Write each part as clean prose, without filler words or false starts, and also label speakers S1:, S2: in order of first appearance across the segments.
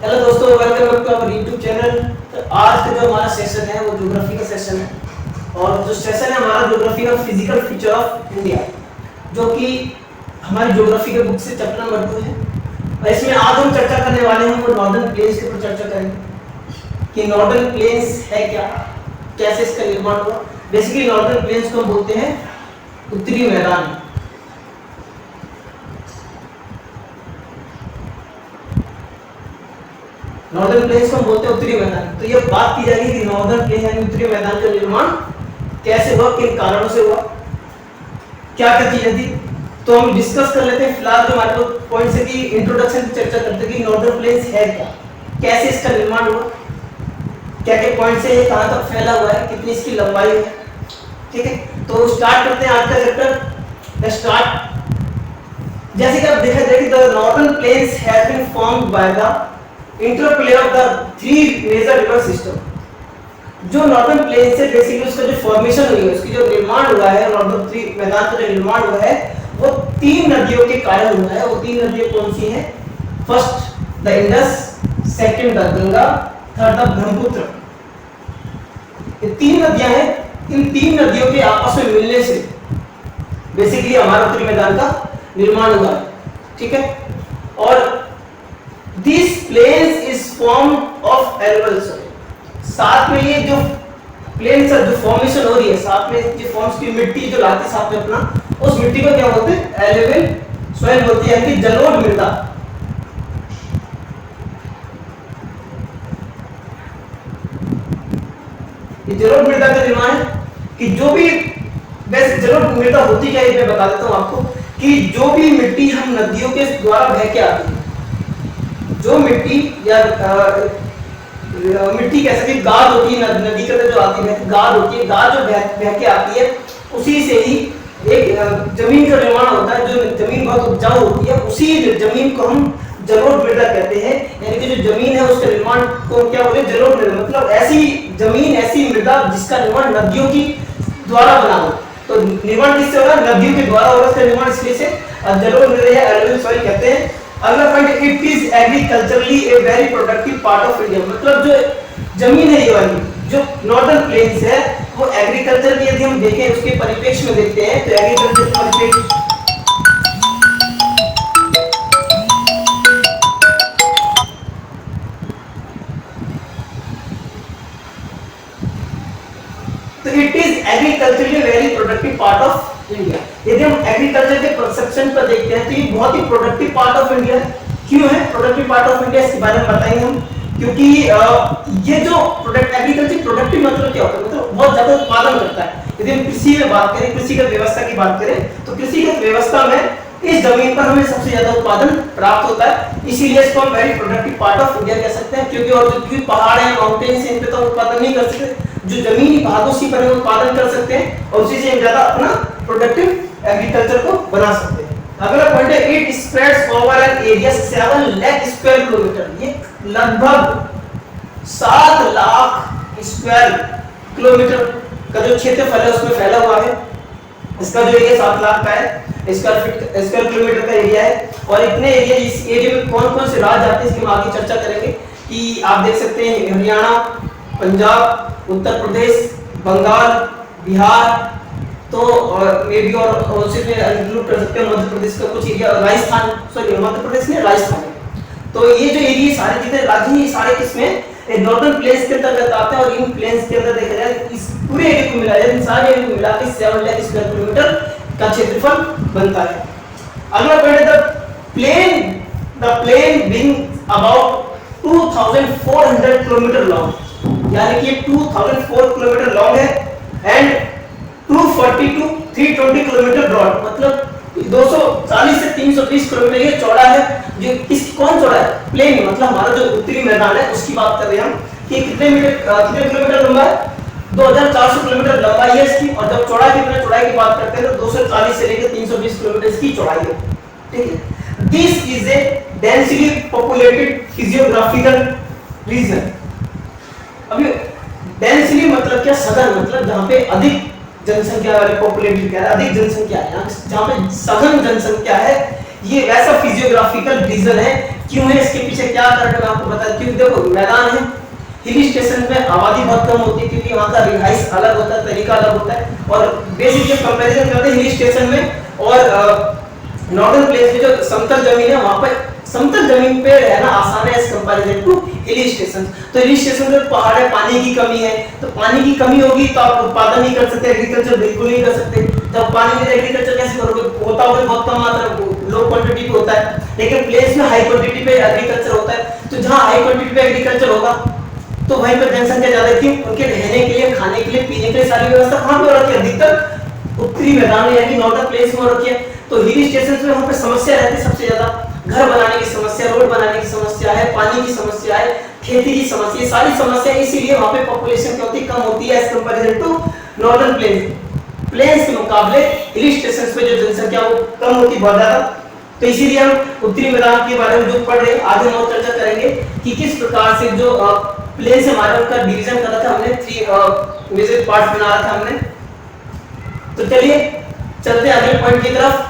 S1: Hello दोस्तों, welcome back to our YouTube channel. तो आज का जो हमारा सेशन है वो ज्योग्राफी का सेशन है और जो सेशन है हमारा ज्योग्राफी का फिजिकल फीचर ऑफ इंडिया, जो कि हमारी ज्योग्राफी के बुक से चैप्टर नंबर 2 है। और इसमें आज हम चर्चा करने वाले हैं वो नॉर्दर्न प्लेन्स के ऊपर चर्चा करेंगे कि नॉर्दर्न प्लेन्स है क्या, कैसे इसका निर्माण हुआ। बेसिकली नॉर्दर्न प्लेन्स को हम बोलते हैं उत्तरी मैदान। नॉर्दर्न प्लेन्स को हम बोलते हैं उत्तरी मैदान। तो ये बात की जाएगी कि नॉर्दर्न प्लेन यानी उत्तरी मैदान का निर्माण कैसे हुआ, किन कारणों से हुआ, क्या क्या चीजें थी। तो हम डिस्कस कर लेते हैं। फिलहाल जो हमारे पॉइंट से कि इंट्रोडक्शन की चर्चा करते हैं कि नॉर्दर्न प्लेन्स है क्या, कैसे इसका निर्माण हुआ, क्या क्या पॉइंट से ये कहां तक फैला हुआ है, कितनी इसकी लंबाई है। ठीक है, तो स्टार्ट करते हैं आज का चैप्टर। स्टार्ट। जैसे कि आप देखा जाए कि the northern plains have been formed by the interplay of the three major river system. जो नॉर्दर्न प्लेन से बेसिकली उसका जो फॉर्मेशन हुई है, उसकी जो निर्माण हुआ है, नॉर्दर्न थ्री मैदान का जो निर्माण हुआ है वो तीन नदियों के कारण हुआ है। वो तीन नदियां कौन सी हैं? First the Indus, second the Ganga, third the Brahmaputra. ये तीन नदियां हैं। इन तीन नदियों के आपस में मिलने से बेसिकली हमारा उत्तरी मैदान का निर्माण हुआ है। ठीक है, और This plains is formed of alluvial soil। साथ में ये जो प्लेन से जो फॉर्मेशन हो रही है, साथ में जो फॉर्म्स की मिट्टी जो लाती है साथ में अपना, उस मिट्टी को क्या बोलते हैं? एलुवियल सॉइल बोलते हैं, कि जलोढ़ मृदा। ये जलोढ़ मृदा का निर्माण है कि जो भी, वैसे जलोढ़ मृदा होती क्या है मैं बता देता हूं आपको, कि जो भी मिट्टी हम नदियों के द्वारा बह के आती है, जो मिट्टी या मिट्टी कह सकते गाद होती है नदी के अंदर जो आती है, गाद होती है, गाद जो बह के आती है उसी से ही एक जमीन का निर्माण होता है। जो जमीन बहुत उपजाऊ होती है उसी जमीन को हम जलोढ़ मृदा कहते हैं। यानी कि जो जमीन है उसका निर्माण को क्या बोले? जलोढ़ मृदा। मतलब ऐसी जमीन, ऐसी मृदा जिसका निर्माण नदियों की द्वारा बना हो। तो निर्माण किससे होगा? नदियों के द्वारा होगा इसका निर्माण, इसलिए से जलोढ़ मृदा या एलुवियल सॉइल कहते हैं। अगला point, it is agriculturally a very productive part of India. मतलब जो जमीन है ये वाली जो नॉर्दर्न प्लेन्स है वो एग्रीकल्चर की यदि हम देखें उसके परिप्रेक्ष्य में देखते हैं तो एग्रीकल्चर के परिप्रेक्ष्य तो it is agriculturally very productive part of India. यदि हम एग्रीकल्चर के कंसेप्शन पर देखते हैं तो ये बहुत ही प्रोडक्टिव पार्ट ऑफ इंडिया है। क्यों है प्रोडक्टिव पार्ट ऑफ इंडिया, इसके बारे में बताएंगे हम। क्योंकि ये जो प्रोडक्ट एग्रीकल्चर प्रोडक्टिव मतलब क्या होता है? मतलब बहुत ज्यादा उत्पादन करता है। यदि हम कृषि में बात करें, कृषिगत व्यवस्था की बात करें तो कृषिगत व्यवस्था में इस जमीन पर हमें सबसे ज्यादा उत्पादन प्राप्त होता है, इसीलिए इसको हम very productive part of India कह सकते हैं। क्योंकि और जो पहाड़ है, माउंटेन्स हैं, इन पे तो उत्पादन नहीं कर सकते, जो जमीनी भागों सी पर उत्पादन कर सकते हैं और उसी से हम ज्यादा अपना प्रोडक्टिव एग्रीकल्चर को बना सकते हैं। अगला पॉइंट है, it spreads over an area 7 lakh square kilometre. ये लगभग 7 लाख स्क्वायर किलोमीटर का जो क्षेत्रफल है उसमें फैला हुआ है। इसका जो एरिया 7 लाख का है, स्क्वायर किलोमीटर का एरिया है। और इतने एरिया, इस एरिया में कौन कौन से राज्य आते हैं इसकी हम आगे चर्चा करेंगे। कि आप देख सकते हैं हरियाणा, पंजाब, उत्तर प्रदेश, बंगाल, बिहार, तो मे भी और उसी में इंक्लूड कर सकते हैं मध्य प्रदेश का कुछ एरिया, राजस्थान, सॉरी मध्य प्रदेश में राजस्थान। तो ये जो एरिया सारे जितने राज्य हैं ये सारे किसमें? नॉर्दर्न प्लेन्स के अंतर्गत आते हैं। और इन प्लेन्स के अंदर देखा जाए इस पूरे एरिया को मिला जाए, इन सारे एरिया को मिला के 7 लाख स्क्वायर किलोमीटर का क्षेत्रफल बनता है। अगला पॉइंट है the plain being about 2400 kilometre long. यानी कि 2004 किलोमीटर लॉन्ग है एंड 240 to 320 किलोमीटर ब्रॉड। मतलब 240 से 330 किलोमीटर ये चौड़ा है। जो कौन चौड़ा है? प्लेन, मतलब हमारा जो उत्तरी मैदान है उसकी बात कर रहे हैं हम कि कितने किलोमीटर लंबा है? 2400 किलोमीटर लंबाई है इसकी। और जब चौड़ाई की बात करते हैं तो 240 से लेकर 320 किलोमीटर इसकी चौड़ाई है। ठीक है, this is a densely populated physiographical region. अभी डेंसली मतलब क्या? सघन, मतलब जहां पे अधिक जनसंख्या वाले पॉपुलेटेड क्या है, अधिक जनसंख्या है, जहां पे सघन जनसंख्या है। ये वैसा फिजियोग्राफिकल रीजन है क्यों है, इसके पीछे क्या कारण है मैं आपको बता, क्योंकि देखो मैदान है, हिल स्टेशन में आबादी बहुत कम होती है क्योंकि वहाँ का रिहाइश अलग होता है, तरीका अलग होता है, और बेसिक जब कंपैरिजन करते हैं हिल स्टेशन में और नॉर्दर्न प्लेस में जो समतल जमीन है वहाँ पर समतल जमीन पे रहना आसान है as comparison to hill station. तो हिल स्टेशन में पहाड़ है, पानी की कमी है, तो पानी की कमी होगी तो आप उत्पादन नहीं कर सकते, एग्रीकल्चर बिल्कुल नहीं कर सकते। जब पानी में एग्रीकल्चर कैसे करोगे, होता होगा बहुत कम मात्रा, लो क्वांटिटी पे होता है, लेकिन प्लेस में हाई क्वांटिटी पे एग्रीकल्चर होता है। तो जहाँ हाई क्वांटिटी पे एग्रीकल्चर होगा तो वहीं पर जनसंख्या ज्यादा थी, उनके रहने के लिए, खाने के लिए, पीने के लिए सारी व्यवस्था कहाँ पे हो रखी है, अधिकतर उत्तरी मैदान में यानी नॉर्दर्न प्लेस में हो रखी है। तो हिल स्टेशन में वहाँ पे समस्या रहती है सबसे ज्यादा, घर बनाने की समस्या, रोड बनाने की समस्या है, पानी की समस्या है, खेती की समस्या, सारी समस्या, इसीलिए वहाँ पे पॉपुलेशन क्या होती है, कम होती है as comparison to northern plains. Plains के मुकाबले हिल स्टेशन पे जो जनसंख्या वो कम होती है बहुत ज्यादा। तो इसीलिए हम उत्तरी मैदान के बारे में जो पढ़ रहे हैं आगे हम और चर्चा करेंगे कि किस प्रकार से जो प्लेन्स हमारे उनका डिवीजन करा था हमने, 3 मेजर पार्ट बना रहा था हमने। तो चलिए चलते हैं अगले पॉइंट की तरफ।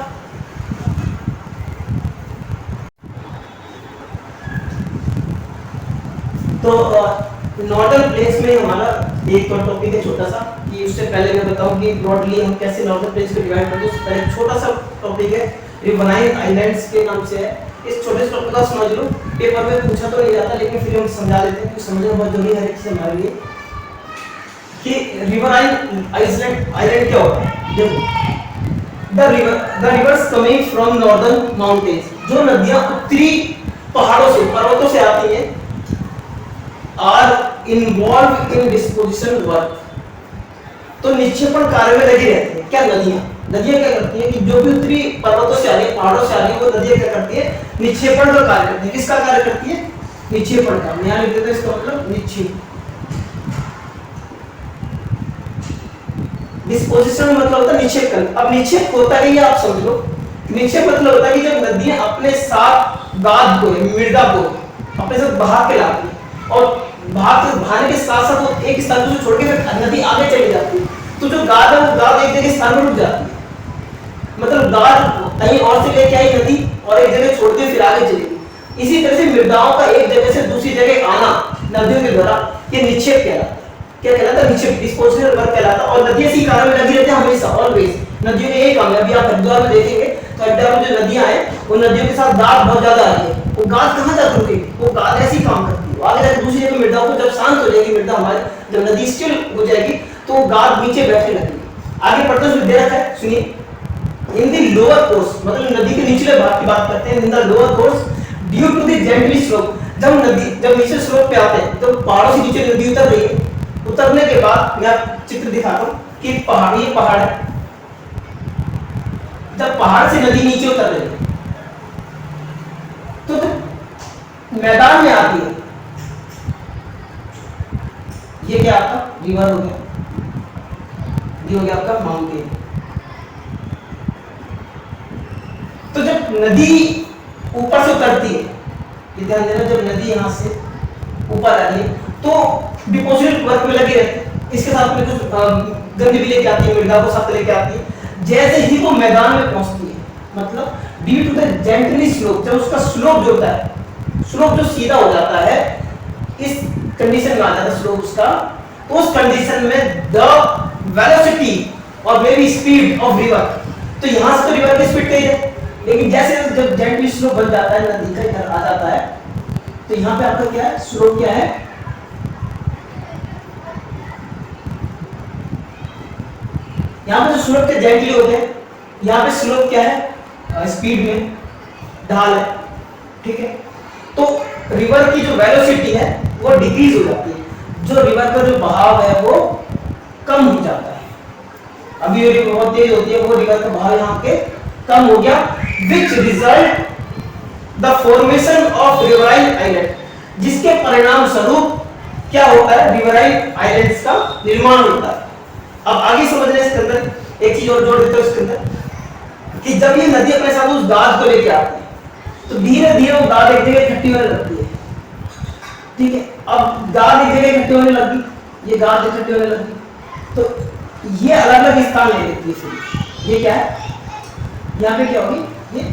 S1: तो नॉर्दर्न प्लेस में हमारा एक और टॉपिक है छोटा सा, कि उससे पहले मैं बताऊं कि ब्रॉडली हम कैसे नॉर्दर्न प्लेस को डिवाइड करते हैं। उससे पहले छोटा सा टॉपिक है, रिवराइन आइलैंड्स के नाम से है। इस छोटे से टॉपिक को समझ लो, पेपर में पूछा तो नहीं जाता लेकिन फिर हम समझा देते हैं क्योंकि समझना बहुत जरूरी है हर एक चीज हमारे लिए कि रिवराइन आइलैंड क्या होता है। देखो the rivers coming from northern mountains, जो नदियां उत्तरी पहाड़ों से, पर्वतों से आती हैं, are involve in disposition work, तो निक्षेपण कार्य में लगी रहती है। क्या नदियां क्या करती हैं कि जो भी उत्तरी पर्वतों से आ रही है, पहाड़ों से आ रही है, वो नदियां क्या करती है, निक्षेपण का कार्य करती है। किसका कार्य करती है, निक्षेपण का। यहां लिख देते हैं इसका मतलब निक्षेप। डिस्पोजिशन मतलब होता है निक्षेप करना। अब निक्षेप होता है ये आप समझ लो, निक्षेप मतलब होता है कि जब नदियां अपने साथ गाद को, मृदा को अपने साथ बहा के लाती है और बहाने के साथ साथ वो एक स्थान को छोड़ के फिर नदी आगे चली जाती है, तो जो गाद है वो गाद एक जगह स्थान पर रुक जाती है। मतलब गाद कहीं और से लेके आई नदी और एक जगह छोड़ के फिर आगे चलेगी। इसी तरह से मृदाओं का एक जगह से दूसरी जगह आना नदियों के द्वारा, ये निक्षेप कहलाता है। क्या कहलाता है, निक्षेप, डिस्पोजिशनल वर्क कहलाता है। और नदियां इसी कार्य में लगी रहती है हमेशा, ऑलवेज। नदियों के यही काम है। अभी आप हरिद्वार में देखेंगे तो हरिद्वार में जो नदियां हैं वो नदियों के साथ गाद बहुत ज्यादा आ रही है। वो गाद कहाँ जाकर रुकेगी, वो गाद ऐसी काम करती है, आगे जाकर दूसरी जगह मृदा को, जब शांत हो जाएगी मृदा हमारे, जब नदी स्टिल हो जाएगी तो वो गाद नीचे बैठने लगेगी। आगे पढ़ते हुए दे रखा है, सुनिए। इन द लोअर कोर्स, मतलब नदी के निचले भाग की बात करते हैं, in the lower course due to the gently slope, जब नीचे स्लोप पे आते हैं, तो पहाड़ों से नीचे नदी उतर रही है, उतरने के बाद मैं चित्र दिखाता हूं कि पहाड़, ये पहाड़ है, जब पहाड़ से नदी नीचे उतर रही है तो मैदान में आती है, ये क्या आपका रिवर हो गया, ये हो गया आपका माउंटेन। तो जब नदी ऊपर से उतरती है, ये ध्यान देना, जब नदी यहां से ऊपर आ रही है तो डिपोजिट वर्क में लगी रहती है, इसके साथ में कुछ गंद भी लेके आती है, मृदा को साथ लेके आती है। जैसे ही वो मैदान में पहुंचती है, मतलब due to the gently slope, जब उसका स्लोप जो होता है, स्लोप जो सीधा हो जाता है, इस कंडीशन में आ जाता है स्लोप उसका, तो उस कंडीशन में द वेलोसिटी और may be speed of river, तो यहां से तो रिवर की स्पीड तेज है, लेकिन जैसे जब जेंटली स्लोप बन जाता है, नदी का इधर आ जाता है, तो यहां पे आपका क्या है, स्लोप क्या है, यहां पे जो स्लोप के जेंटली होते हैं, यहां पे स्लोप क्या है, स्पीड में ढाल है, ठीक है। तो रिवर की जो वेलोसिटी है वो डिक्रीज हो जाती है, जो रिवर का जो बहाव है वो कम हो जाता है। अभी रिवर बहुत तेज होती है, वो रिवर का बहाव यहाँ के कम हो गया, which result the formation of riverine island, जिसके परिणाम स्वरूप क्या होता है, रिवराइन आइलैंड्स का निर्माण होता है। अब आगे समझ रहे इसके अंदर एक चीज और जोड़ देते हैं इसके अंदर, कि जब ये नदी अपने साथ उस गाद को लेके आती है तो धीरे धीरे वो गाद एक जगह इकट्ठी होने लगती है, ठीक है। अब गाद एक जगह इकट्ठी होने लगी, ये गाद इकट्ठी होने लगी, तो ये अलग अलग स्थान ले लेती है। ये क्या है, यहाँ पे क्या होगी, ये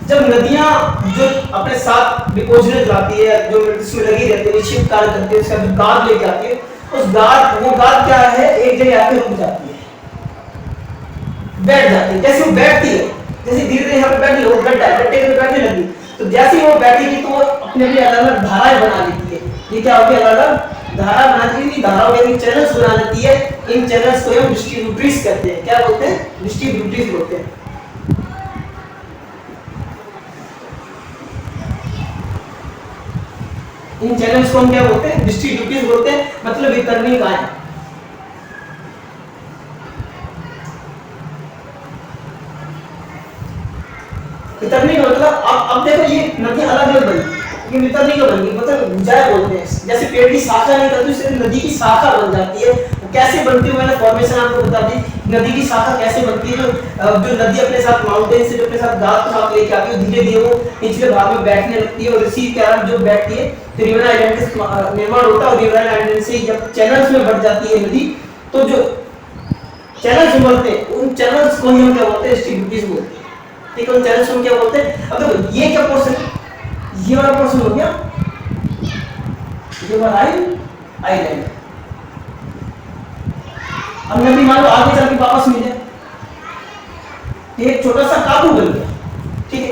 S1: जब नदियां जो अपने साथ डिपोजिट लाती है, जो इसमें लगी रहती है, निश्चित कार्य करती है, उसका जो गाद लेके आती है, उस गाद, वो गाद क्या है, एक जगह आके रुक जाती है, बैठ जाती है। जैसे वो बैठती है, जैसे धीरे धीरे यहाँ पे बैठ लो, गड्ढे में बैठने लगी, तो जैसे ही वो बैठेगी तो वो अपने अपने अलग अलग धाराएं बना लेती है। ये क्या होती है, अलग अलग धारा बनाती है, धाराओं के चैनल्स बना लेती है। इन चैनल्स को हम डिस्ट्रीब्यूटरीज कहते हैं। क्या बोलते हैं? डिस्ट्रीब्यूटरीज बोलते हैं। इन चैनल्स को हम क्या बोलते हैं? डिस्ट्रीब्यूटरीज बोलते हैं, मतलब वितरणी का है। वितरणी का मतलब अब देखो, ये नदियां अलग अलग बनी, ये वितरणी का बन गई, मतलब भुजाएं बोलते हैं। जैसे पेड़ की शाखा नहीं करती, उससे नदी की शाखा बन जाती है। वो कैसे बनती है, मैंने फॉर्मेशन आपको बता दी। नदी की शाखा कैसे बनती है? जो नदी अपने साथ माउंटेन से जो अपने साथ गाद को साथ लेके आती है, धीरे धीरे वो निचले भाग में बैठने लगती है, और इसी कारण जो बैठती है तो रिवर आइलैंड का निर्माण होता है। और रिवर आइलैंड से जब चैनल्स में बढ़ जाती है नदी, तो जो चैनल्स बनते हैं, उन चैनल्स को हम क्या बोलते हैं? डिस्ट्रीब्यूटरीज बोलते हैं। ठीक है, उन चैनल्स को क्या बोलते हैं? अब देखो, ये क्या पोर्शन, ये वाला पोर्शन हो गया रिवर आइलैंड। अब नदी मान लो आगे चल के वापस मिल जाए, एक छोटा सा काबू बन गया, ठीक है।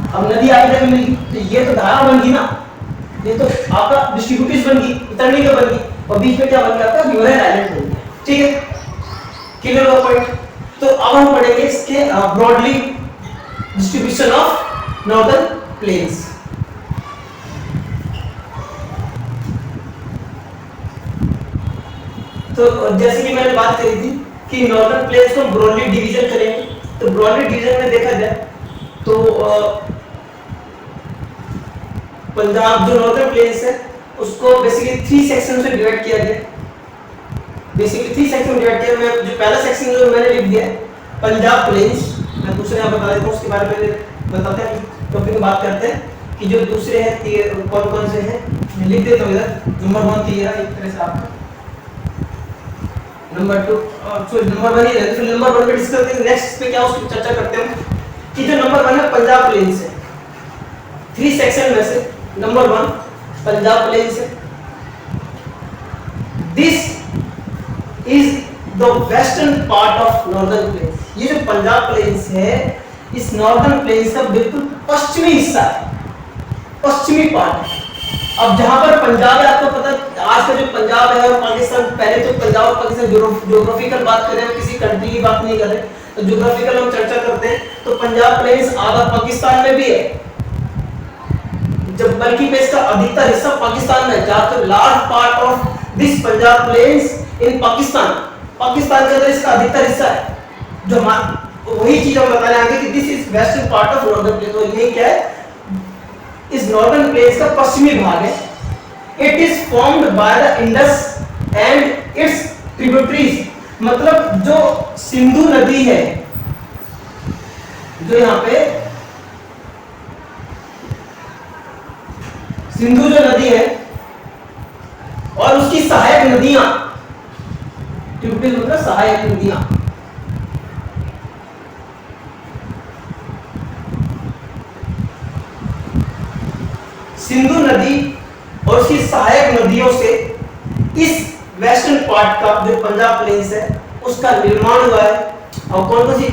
S1: अब नदी आगे जाके मिल गई, तो ये तो धारा बन गई ना, ये तो आपका डिस्ट्रीब्यूटरीज बन गई, वितरणी का बन गई, और बीच में क्या बन गया? आपका रिवर आइलैंड बन गया। ठीक है, क्लियर हुआ पॉइंट? तो अब हम पढ़ेंगे इसके broadly distribution of northern plains. तो जैसे कि मैंने बात करी थी कि नॉर्दर्न प्लेन्स को ब्रॉडली डिवीजन करेंगे, तो ब्रॉडली डिवीजन में देखा जाए तो पंजाब जो नॉर्दर्न प्लेन्स है उसको बेसिकली 3 सेक्शन में डिवाइड किया गया। बेसिकली 3 सेक्शन में डिवाइड किया। मैं जो पहला सेक्शन जो मैंने लिख दिया है पंजाब प्लेन्स, मैं दूसरे यहाँ बता देता हूँ, उसके बारे में बताते हैं, टॉपिक में बात करते हैं कि जो दूसरे हैं कौन कौन से हैं। मैं लिख देता हूँ इधर। नंबर 1 तो ये रहा एक तरह से आपका, नंबर 2 सॉरी नंबर 1 ही है, फिर नंबर 1 पे डिस्कस करेंगे। नेक्स्ट पे क्या उसकी चर्चा करते हैं कि जो नंबर 1 है पंजाब प्लेन्स है। 3 सेक्शन में से नंबर 1 पंजाब प्लेन्स है। This is the western part of northern planes. ये जो पंजाब प्लेन्स है, इस नॉर्दर्न प्लेन्स का बिल्कुल पश्चिमी हिस्सा है, पश्चिमी पार्ट है। अब जहां पर पंजाब है, आपको पता है आज का जो पंजाब है और पाकिस्तान, पहले तो पंजाब और पाकिस्तान ज्योग्राफिकल बात कर रहे हैं, किसी कंट्री की बात नहीं कर रहे, तो ज्योग्राफिकल हम चर्चा करते हैं। तो पंजाब प्लेन्स आधा पाकिस्तान में भी है, जब बल्कि इसका अधिकतर हिस्सा पाकिस्तान में है, जहां large part of this Punjab plains in Pakistan, Pakistan के अंदर इसका अधिकतर हिस्सा है। जो वही चीज हम बताने आगे कि this is western part of northern planes. और ये क्या है? इस नॉर्दर्न प्लेन्स का पश्चिमी भाग है। It is formed by the Indus and it's tributaries, मतलब जो सिंधु नदी है, जो यहाँ पे सिंधु जो नदी है और उसकी सहायक नदियां, ट्रिब्यूटरीज मतलब सहायक नदियां, सिंधु नदी और उसकी सहायक नदियों से इस वेस्टर्न पार्ट का जो पंजाब प्लेन्स है उसका निर्माण हुआ है। और कौन कौन सी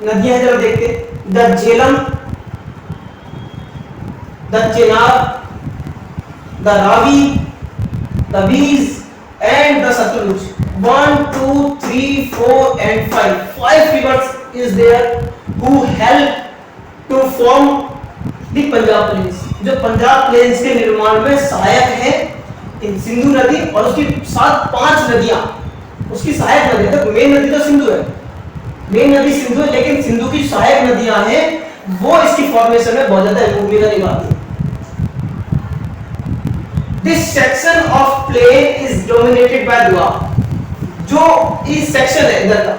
S1: नदियां हैं जरा देखते हैं। The Jhelum, the Chenab, the Ravi, the bees and the Sutlej. 1 2 3 4 and 5 rivers is there who help to form the Punjab plains. जो पंजाब प्लेन्स के निर्माण में सहायक है सिंधु नदी और उसकी साथ 5 नदियां उसकी सहायक नदी। तो मेन नदी तो सिंधु है, मेन नदी सिंधु है, लेकिन सिंधु की सहायक नदियां हैं वो इसकी फॉर्मेशन में बहुत ज्यादा भूमिका निभाती है। This section of plain is dominated by Doab. जो इस सेक्शन है इधर का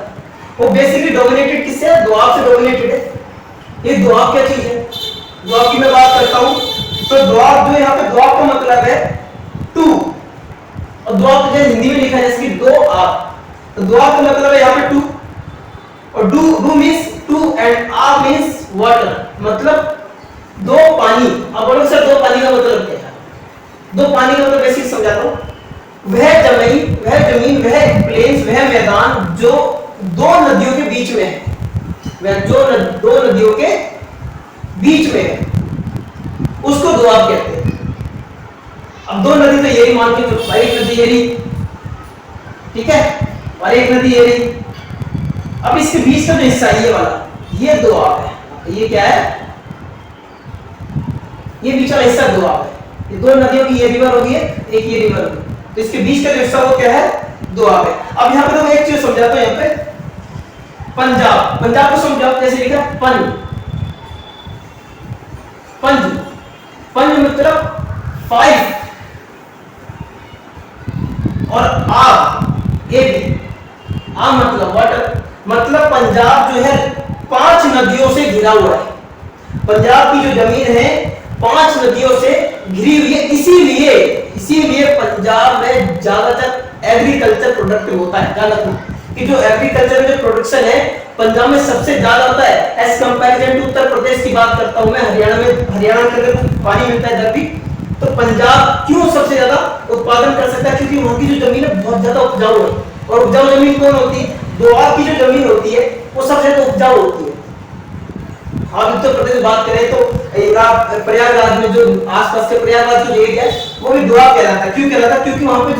S1: वो बेसिकली डोमिनेटेड किससे है? दुआब से डोमिनेटेड है। ये दुआब क्या चीज है? दुआब की मैं बात करता हूं तो दुआब, जो यहाँ पे दुआब का मतलब है टू, और दुआब तो जैसे हिंदी में लिखा है जैसे कि दो आप, तो दुआब का मतलब है यहाँ पे टू, और डू मींस टू एंड आप मींस वाटर। मतलब दो पानी। अब बोलो सर दो पानी का मतलब क्या है? दो पानी का मतलब बेसिक समझाता हूं। वह जमीन वह प्लेन्स वह मैदान जो दो नदियों के बीच में है, वह जो दो नदियों के बीच में है उसको दोआब कहते हैं। अब दो नदी तो यही मान के चलो, एक नदी ये रही, ठीक है, और एक नदी ये रही। अब इसके बीच का जो हिस्सा ये वाला, ये दोआब है। ये क्या है? ये बीच वाला हिस्सा दोआब है। ये दो नदियों की ये रिवर होगी, एक ये रिवर होगी, तो इसके बीच का जो हिस्सा वो क्या है? दोआब है। अब यहाँ पे तो एक चीज समझाता हूँ। यहाँ पे पंजाब, पंजाब को समझाओ, जैसे लिखा पंज, मतलब 5 और आब, ये भी आब मतलब वाटर, मतलब पंजाब जो है 5 नदियों से घिरा हुआ है। पंजाब की जो जमीन है 5 नदियों से घिरी हुई है। इसीलिए पंजाब में ज्यादातर एग्रीकल्चर प्रोडक्ट होता है। ध्यान रखना कि जो एग्रीकल्चर में जो प्रोडक्शन है पंजाब में सबसे ज्यादा होता है as comparison to Uttar Pradesh की बात करता हूं मैं। हरियाणा के अंदर पानी मिलता है इधर भी, तो पंजाब क्यों सबसे ज्यादा उत्पादन कर सकता है? क्योंकि वहां की जो जमीन है बहुत ज्यादा उपजाऊ है। और उपजाऊ जमीन कौन होती है? दोआब की जो जमीन होती है वो सबसे ज्यादा उपजाऊ होती है। हम उत्तर प्रदेश की बात करें तो प्रयागराज में जो आसपास के प्रयागराज जो एरिया है वो भी दोआब कहलाता है। क्यों कहलाता है? क्योंकि वहां पे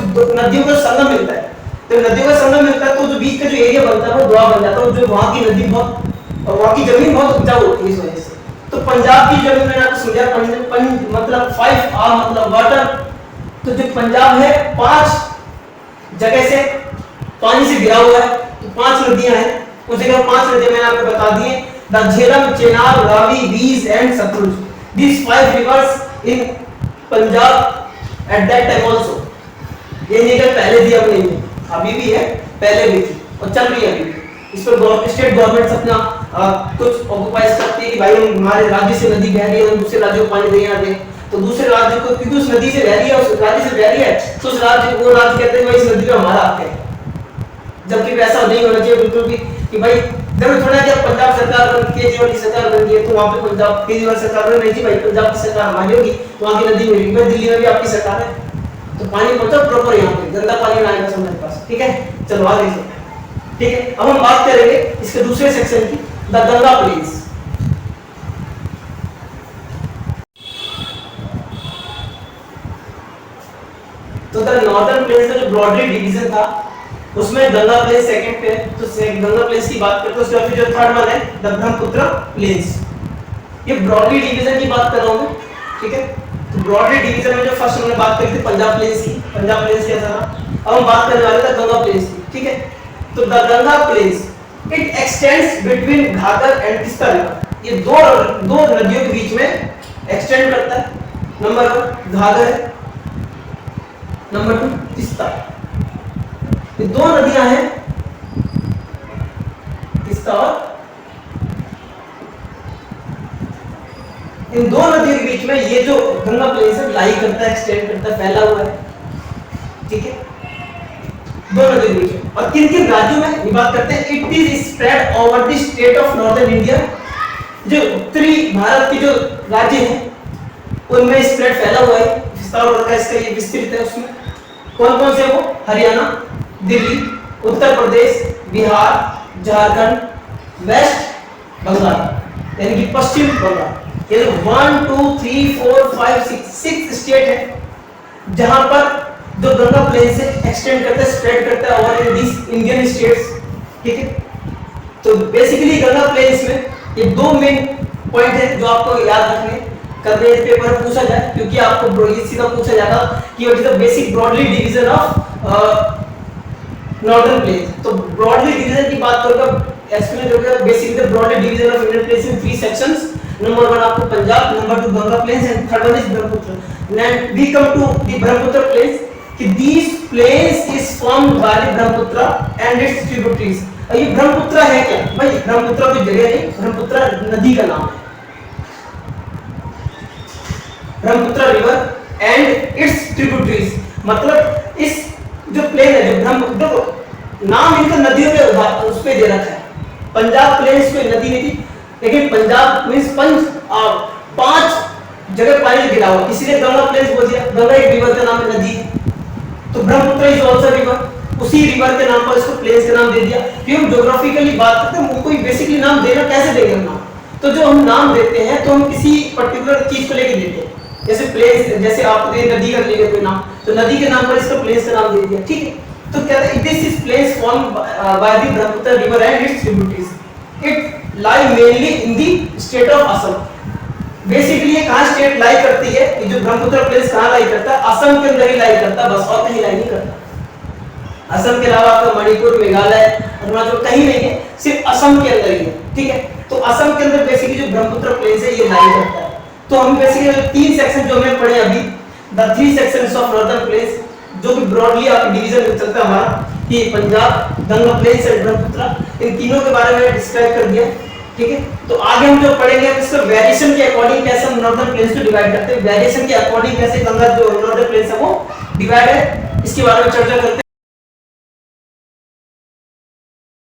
S1: नदियों का संगम मिलता है। तो नदियों का संगम मिलता है तो जो बीच का जो एरिया बनता है वो दोआब बन जाता है। जो वहां की नदी बहुत, वहां की जमीन बहुत उपजाऊ होती है इस वजह से। तो पंजाब की जमीन मैंने आपको समझाया, पंज मतलब 5 आर मतलब वाटर। तो जो पंजाब है 5 जगह से पानी से घिरा हुआ है, तो 5 नदियां हैं। उस जगह 5 नदियां मैंने आपको बता दी है, the Jhelum, Chenab, Ravi, Beas and Sutlej. These 5 rivers in Punjab at that time also। ये नहीं कि पहले थी अब नहीं है, अभी भी है, पहले भी थी और चल रही है अभी भी। इस पर स्टेट गवर्नमेंट अपना कुछ ऑक्युपाइज करती है कि भाई हमारे राज्य से नदी बह रही है, हम दूसरे राज्यों को पानी देना दे। तो दूसरे राज्य को, क्योंकि उस नदी से बह रही है, उस राज्य से बह रही है, तो उस राज्य वो राज्य कहते हैं भाई इस नदी पे हमारा हक है। जबकि ऐसा नहीं होना चाहिए बिल्कुल भी कि भाई जरूर थोड़ा जब पंजाब सरकार केजरीवाल की सरकार बन गई है तो वहां पे पंजाब केजरीवाल सरकार नहीं थी भाई, पंजाब की सरकार हमारी होगी, वहां की नदी मिलेगी। भाई दिल्ली में भी आपकी सरकार है, तो पानी पहुंचा प्रॉपर यहाँ पे, गंदा पानी ना आएगा हमारे पास। ठीक है, चलो आगे चलते हैं। ठीक है, अब हम बात करेंगे इसके दूसरे सेक्शन की, द गंगा प्लेन्स। तो द नॉर्दर्न प्लेन्स का जो ब्रॉडली डिवीजन था उसमें गंगा प्लेन्स सेकंड पे है। तो गंगा प्लेन्स की बात करते हैं, उसके बाद जो थर्ड वन है द ब्रह्मपुत्र प्लेन्स। ये ब्रॉडली डिवीजन की बात कर रहा हूं मैं। ठीक है, तो ब्रॉडली डिवीजन में जो फर्स्ट हमने बात करी थी पंजाब प्लेन्स की, पंजाब प्लेन्स कैसा था। अब हम बात करने वाले थे गंगा प्लेन्स की। ठीक है, तो the Ganga plains it extends between Ghaghara and Teesta river. ये दो नदियों के बीच में एक्सटेंड करता है। नंबर 1 घाघर है, नंबर 2 तीस्ता। ये दो नदियां हैं, तीस्ता और, इन दो नदियों के बीच में ये जो गंगा प्लेन्स है लाई करता है, एक्सटेंड करता है, फैला हुआ है। ठीक है, दो नदियों के बीच में। और किन किन राज्यों में ये बात करते हैं, it is spread over the state of northern India. जो उत्तरी भारत के जो राज्य हैं उनमें स्प्रेड फैला हुआ है, विस्तार होता है इसका, ये विस्तृत है। उसमें कौन कौन से वो, हरियाणा, दिल्ली, उत्तर प्रदेश, बिहार, झारखंड, वेस्ट बंगाल यानी कि पश्चिम बंगाल। ये 1 2 3 4 5 6 स्टेट है जहां पर जो गंगा प्लेन से एक्सटेंड करता है, स्प्रेड करता है over in this Indian states. ठीक है, तो बेसिकली गंगा प्लेन्स में ये दो मेन पॉइंट है जो आपको याद रखने करने पेपर में पूछा जाए, क्योंकि आपको ये सीधा पूछा जाता कि what is the basic broadly division of northern plains. तो ब्रॉडली डिवीजन की बात करूंगा, एक्सप्लेन होगा basically the broadly division of Indian plains in 3 sections. Number 1 आपको Punjab, number 2 Ganga plains and third one is Brahmaputra. Then we come to the Brahmaputra plains कि these plains is formed by the Brahmaputra and its tributaries। ये ब्रह्मपुत्र है क्या भाई? ब्रह्मपुत्र कोई जगह नहीं, ब्रह्मपुत्र नदी का नाम है। Brahmaputra river and it's tributaries, मतलब इस जो प्लेन है जो ब्रह्मपुत्र, नाम इनका नदियों के उस पे दे रखा है। पंजाब प्लेन्स कोई नदी नहीं थी, लेकिन पंजाब मींस पांच जगह पानी गिरा हुआ, इसीलिए गंगा प्लेन्स बोल दिया। गंगा एक रिवर का नाम है, नदी। तो ब्रह्मपुत्र इज आल्सो रिवर, उसी रिवर के नाम पर इसको प्लेन्स का नाम दे दिया। फिर हम ज्योग्राफिकली बात करते हैं, कोई बेसिकली नाम देना कैसे देंगे हम नाम? तो जो हम नाम देते हैं तो हम किसी पर्टिकुलर चीज को लेके देते हैं। जैसे प्लेस, जैसे आप नदी का लेंगे कोई नाम, तो नदी के नाम पर इसको प्लेस का नाम दे दिया, ठीक है। तो कहते हैं this is place form by the Brahmaputra river and it's tributaries. It lie mainly in the state of Assam. Basically ये कहां स्टेट लाई करती है, ये जो ब्रह्मपुत्र प्लेस कहां लाई करता है? असम के अंदर ही लाई करता है, बस और कहीं लाई नहीं करता। असम के अलावा आपका मणिपुर, मेघालय, अरुणाचल कहीं नहीं है, सिर्फ असम के अंदर ही है, ठीक है। तो असम के अंदर बेसिकली जो ब्रह्मपुत्र प्लेस है ये लाई करता है। तो हम बेसिकली तीन सेक्शन जो हमने पढ़े अभी, the three sections of northern place, जो कि ब्रॉडली आपके डिवीजन में चलता है हमारा, कि पंजाब, गंगा प्लेन्स एंड ब्रह्मपुत्र, इन तीनों के बारे में डिस्क्राइब कर दिया, ठीक है। तो आगे हम जो पढ़ेंगे इसका वेरिएशन के अकॉर्डिंग कैसे हम नॉर्दर्न प्लेन्स को डिवाइड करते हैं, वेरिएशन के अकॉर्डिंग कैसे गंगा जो नॉर्दर्न प्लेन्स है वो डिवाइड है, इसके बारे में चर्चा करते हैं।